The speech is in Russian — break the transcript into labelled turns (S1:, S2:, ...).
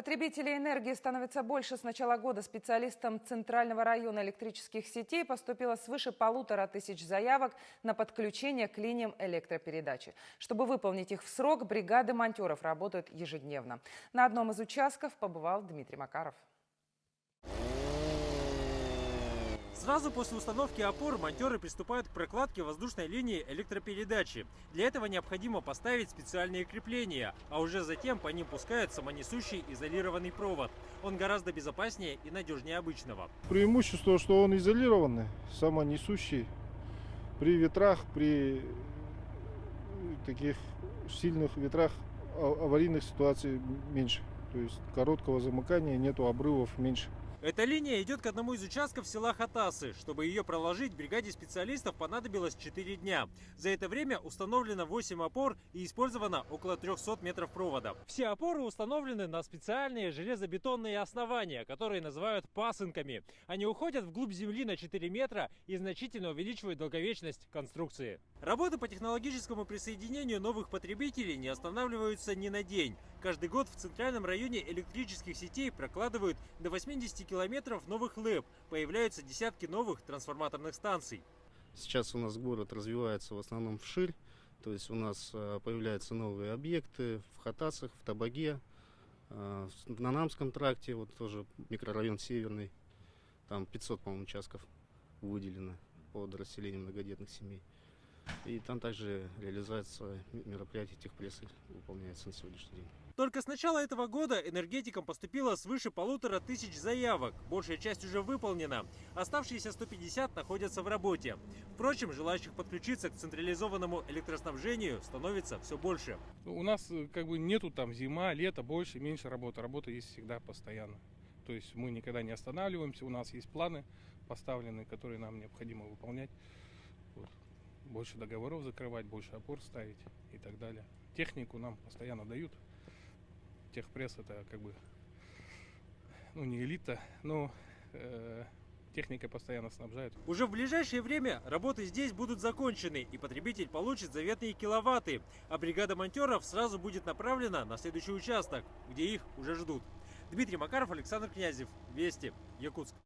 S1: Потребителей энергии становится больше. С начала года специалистам Центрального района электрических сетей поступило свыше 1500 заявок на подключение к линиям электропередачи. Чтобы выполнить их в срок, бригады монтеров работают ежедневно. На одном из участков побывал Дмитрий Макаров.
S2: Сразу после установки опор монтеры приступают к прокладке воздушной линии электропередачи. Для этого необходимо поставить специальные крепления, а уже затем по ним пускают самонесущий изолированный провод. Он гораздо безопаснее и надежнее обычного.
S3: Преимущество, что он изолированный, самонесущий. При ветрах, при таких сильных ветрах аварийных ситуаций меньше. То есть короткого замыкания, нету обрывов, меньше.
S2: Эта линия идет к одному из участков села Хатасы. Чтобы ее проложить, бригаде специалистов понадобилось 4 дня. За это время установлено 8 опор и использовано около 300 метров провода. Все опоры установлены на специальные железобетонные основания, которые называют пасынками. Они уходят вглубь земли на 4 метра и значительно увеличивают долговечность конструкции. Работы по технологическому присоединению новых потребителей не останавливаются ни на день. Каждый год в Центральном районе электрических сетей прокладывают до 80 километров новых ЛЭП. Появляются десятки новых трансформаторных станций.
S4: Сейчас у нас город развивается в основном вширь. То есть у нас появляются новые объекты в Хатасах, в Табаге, в Нанамском тракте, вот тоже микрорайон Северный. Там 500, по-моему, участков выделено под расселением многодетных семей. И там также реализация мероприятий техпрессы выполняется на сегодняшний день.
S2: Только с начала этого года энергетикам поступило свыше 1500 заявок. Большая часть уже выполнена. Оставшиеся 150 находятся в работе. Впрочем, желающих подключиться к централизованному электроснабжению становится все больше.
S5: У нас нету там зима, лето, больше, меньше работы. Работа есть всегда постоянно. То есть мы никогда не останавливаемся. У нас есть планы поставлены, которые нам необходимо выполнять. Вот. Больше договоров закрывать, больше опор ставить и так далее. Технику нам постоянно дают. Техпресс это не элита, но техникой постоянно снабжают.
S2: Уже в ближайшее время работы здесь будут закончены, и потребитель получит заветные киловатты, а бригада монтеров сразу будет направлена на следующий участок, где их уже ждут. Дмитрий Макаров, Александр Князев. Вести. Якутск.